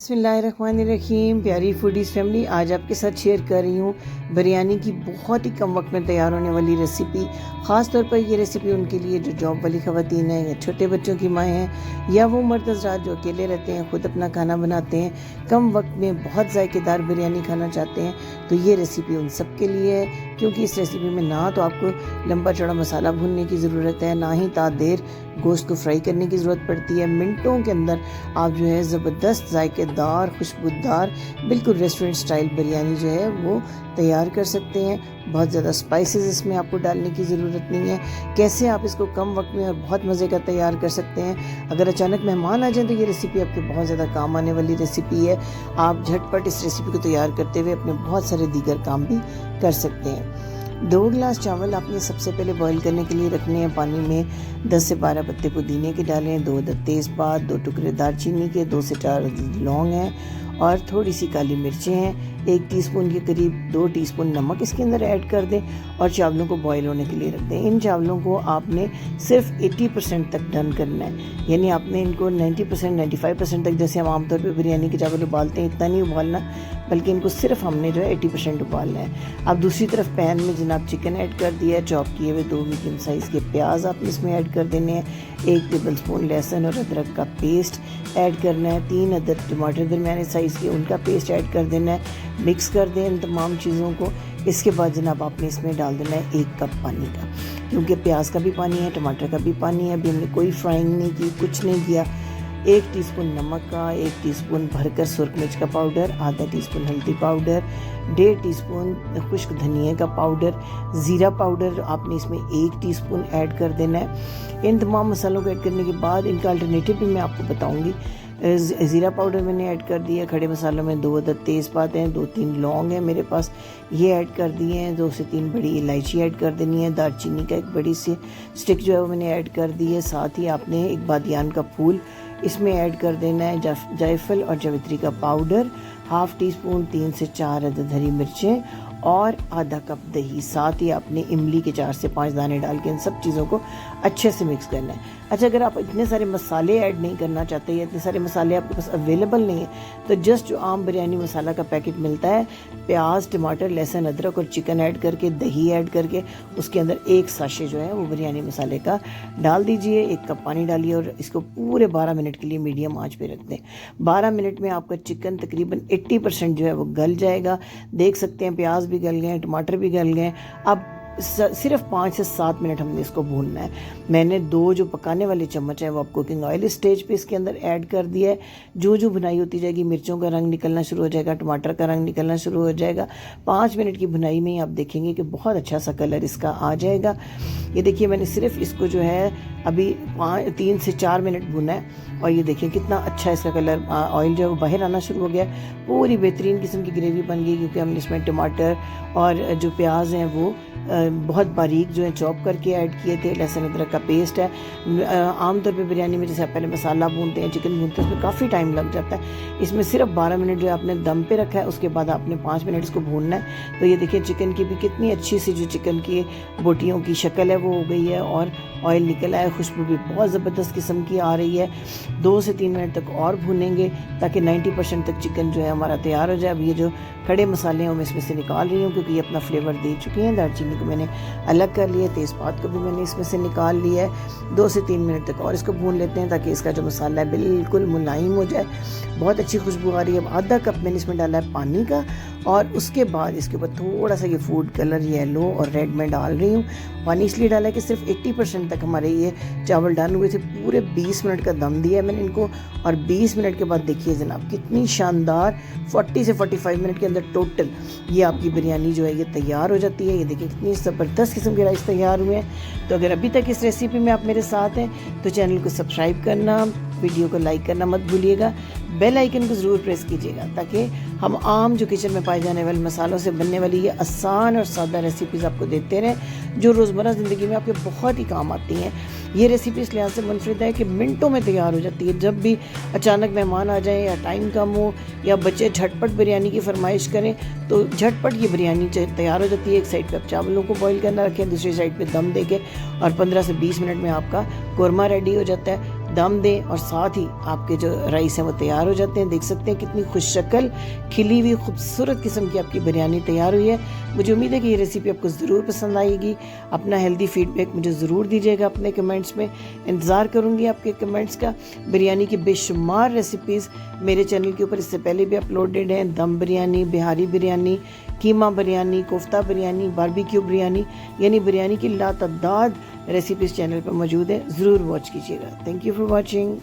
बिस्मिल्लाहिर्रहमानिर्रहीम। प्यारी foodies family, आज आपके साथ शेयर कर रही हूँ बिरयानी की बहुत ही कम वक्त में तैयार होने वाली रेसिपी। ख़ास तौर पर ये रेसिपी उनके लिए जो जॉब वाली ख़वातीन हैं या छोटे बच्चों की माएँ हैं या वो मर्द हज़रात जो अकेले रहते हैं, ख़ुद अपना खाना बनाते हैं, कम वक्त में बहुत ज़ायकेदार बिरयानी खाना चाहते हैं, तो ये रेसिपी उन सब के लिए है। क्योंकि इस रेसिपी में ना तो आपको लंबा चौड़ा मसाला भूनने की ज़रूरत है, ना ही देर गोश्त को फ्राई करने की ज़रूरत पड़ती है। मिनटों के अंदर आप जो है ज़बरदस्त ज़ायकेदार खुशबूदार बिल्कुल रेस्टोरेंट स्टाइल बिरयानी जो है वो तैयार कर सकते हैं। बहुत ज़्यादा स्पाइसेस इसमें आपको डालने की ज़रूरत नहीं है। कैसे आप इसको कम वक्त में और बहुत मज़े का तैयार कर सकते हैं। अगर अचानक मेहमान आ जाएं तो ये रेसिपी आपके बहुत ज़्यादा काम आने वाली रेसिपी है। आप झटपट इस रेसिपी को तैयार करते हुए अपने बहुत सारे दीगर काम भी कर सकते हैं। 2 गिलास चावल आपने सबसे पहले बॉईल करने के लिए रखने हैं पानी में। 10 से 12 पत्ते पुदीने के डालें, 2 तेज़पात, 2 टुकड़े दालचीनी के, 2 से 4 लौंग हैं और थोड़ी सी काली मिर्चें हैं। 1 टीस्पून के करीब 2 टीस्पून नमक इसके अंदर ऐड कर दें और चावलों को बॉईल होने के लिए रख दें। इन चावलों को आपने सिर्फ 80% तक डन करना है, यानी आपने इनको 90% 95% तक, जैसे हम आमतौर पे बिरयानी के चावल उबालते हैं, इतना नहीं उबालना, बल्कि इनको सिर्फ हमने जो है 80% उबालना है। अब दूसरी तरफ पैन में जनाब चिकन ऐड कर दिया है। चॉप किए हुए 2 मीडियम साइज़ के प्याज आपने इसमें ऐड कर देने हैं। 1 टेबलस्पून लहसुन और अदरक का पेस्ट ऐड करना है। 3 अदर टमाटर दरमियाने साइज़ के, उनका पेस्ट ऐड कर देना है। मिक्स कर दें इन तमाम चीज़ों को। इसके बाद जनाब आपने इसमें डाल देना है 1 कप पानी का, क्योंकि प्याज का भी पानी है, टमाटर का भी पानी है। अभी हमने कोई फ्राइंग नहीं की, कुछ नहीं किया। 1 टीस्पून नमक का, 1 टीस्पून भरकर सुरख मिर्च का पाउडर, आधा टीस्पून हल्दी पाउडर, 1.5 टीस्पून खुश्क धनिया का पाउडर, ज़ीरा पाउडर आपने इसमें 1 टीस्पून ऐड कर देना है। इन तमाम मसालों को ऐड करने के बाद इनका अल्टरनेटिव भी मैं आपको बताऊंगी। ज़ीरा पाउडर मैंने ऐड कर दिया। खड़े मसालों में 2 तेज़पात हैं, 2-3 लौंग हैं मेरे पास, ये ऐड कर दिए हैं। 2 से 3 बड़ी इलायची ऐड कर देनी है। दालचीनी का एक बड़ी सी स्टिक जो है वो मैंने ऐड कर दी है। साथ ही आपने एक बादियान का फूल इसमें ऐड कर देना है। जायफल और जावित्री का पाउडर, 1/2 टीस्पून, 3 से 4 अदद हरी मिर्चें और आधा कप दही। साथ ही आपने इमली के 4 से 5 दाने डाल के इन सब चीज़ों को अच्छे से मिक्स करना है। अच्छा, अगर आप इतने सारे मसाले ऐड नहीं करना चाहते या इतने सारे मसाले आपके पास अवेलेबल नहीं है, तो जस्ट जो आम बिरयानी मसाला का पैकेट मिलता है, प्याज, टमाटर, लहसुन, अदरक और चिकन ऐड करके, दही ऐड करके, उसके अंदर 1 साशे जो है वो बिरयानी मसाले का डाल दीजिए। 1 कप पानी डालिए और इसको पूरे 12 मिनट के लिए मीडियम आंच पे रख दें। 12 मिनट में आपका चिकन तकरीबन 80% जो है वो गल जाएगा। देख सकते हैं प्याज भी गल गए, टमाटर भी गल गए। अब सिर्फ 5 से 7 मिनट हमने इसको भूनना है। मैंने 2 जो पकाने वाले चम्मच हैं वो आप कुकिंग ऑयल स्टेज पे इसके अंदर ऐड कर दिया है। जो जो भुनाई होती जाएगी, मिर्चों का रंग निकलना शुरू हो जाएगा, टमाटर का रंग निकलना शुरू हो जाएगा। 5 मिनट की भुनाई में ही आप देखेंगे कि बहुत अच्छा सा कलर इसका आ जाएगा। ये देखिए, मैंने सिर्फ इसको जो है अभी 3 से 4 मिनट भुना है और ये देखिए कितना अच्छा इसका कलर, ऑयल जो है वो बाहर आना शुरू हो गया। पूरी बेहतरीन किस्म की ग्रेवी बन गई, क्योंकि हमने इसमें टमाटर और जो प्याज हैं वो बहुत बारीक जो है चॉप करके ऐड किए थे। लहसुन अदरक का पेस्ट है। आमतौर पे बिरयानी में जैसे आप पहले मसाला भूनते हैं, चिकन भूनते हैं, उसमें काफ़ी टाइम लग जाता है। इसमें सिर्फ 12 मिनट जो है आपने दम पे रखा है, उसके बाद आपने 5 मिनट इसको भूनना है। तो ये देखिए चिकन की भी कितनी अच्छी सी जो चिकन की बोटियों की शक्ल है वो हो गई है और ऑयल निकल आया। खुशबू भी बहुत ज़बरदस्त किस्म की आ रही है। 2 से 3 मिनट तक और भूनेंगे ताकि 90% तक चिकन जो है हमारा तैयार हो जाए। अब ये जो खड़े मसाले हैं मैं इसमें से निकाल रही हूँ, क्योंकि ये अपना फ्लेवर दे चुके हैं। दालचीनी को मैंने अलग कर लिया, तेज़पात को भी मैंने इसमें से निकाल लिया है। 2 से 3 मिनट तक और इसको भून लेते हैं ताकि इसका जो मसाला है बिल्कुल मुलायम हो जाए। बहुत अच्छी खुशबू आ रही है। अब आधा कप मैंने इसमें डाला है पानी का और उसके बाद इसके ऊपर थोड़ा सा ये फूड कलर येलो और रेड में डाल रही हूँ। पानी इसलिए डाला है कि सिर्फ 80% तक हमारे ये चावल डन हुए थे। पूरे 20 मिनट का दम दिया है मैंने इनको और 20 मिनट के बाद देखिए जनाब कितनी शानदार 40 से 45 मिनट के अंदर टोटल ये आपकी बिरयानी जो है ये तैयार हो जाती है। ये देखिए कितनी ज़बरदस्त किस्म के राइस तैयार हुए हैं। तो अगर अभी तक इस रेसिपी में आप मेरे साथ हैं तो चैनल को सब्सक्राइब करना, वीडियो को लाइक करना मत भूलिएगा। बेल आइकन को ज़रूर प्रेस कीजिएगा ताकि हम आम जो किचन में पाए जाने वाले मसालों से बनने वाली ये आसान और सादा रेसिपीज़ आपको देते रहें, जो रोज़मर्रा ज़िंदगी में आपके बहुत ही काम आती हैं। ये रेसिपी इस लिहाज से मुनफरिद है कि मिनटों में तैयार हो जाती है। जब भी अचानक मेहमान आ जाएं या टाइम कम हो या बच्चे झटपट बिरयानी की फरमाइश करें तो झटपट ये बिरयानी तैयार हो जाती है। एक साइड पे आप चावलों को बॉईल करना रखें, दूसरी साइड पे दम देके और 15 से 20 मिनट में आपका कोरमा रेडी हो जाता है। दम दें और साथ ही आपके जो राइस हैं वो तैयार हो जाते हैं। देख सकते हैं कितनी खुश शक्ल खिली हुई खूबसूरत किस्म की आपकी बिरयानी तैयार हुई है। मुझे उम्मीद है कि ये रेसिपी आपको ज़रूर पसंद आएगी। अपना हेल्दी फीडबैक मुझे ज़रूर दीजिएगा अपने कमेंट्स में, इंतज़ार करूँगी आपके कमेंट्स का। बिरयानी की बेशुमार रेसिपीज़ मेरे चैनल के ऊपर इससे पहले भी अपलोडेड हैं। दम बिरयानी, बिहारी बिरयानी, कीमा बिरयानी, कोफ्ता बिरयानी, बारबेक्यू बिरयानी, यानी बिरयानी की लातादाद रेसिपीज़ चैनल पर मौजूद है। ज़रूर वॉच कीजिएगा। Thank you for watching.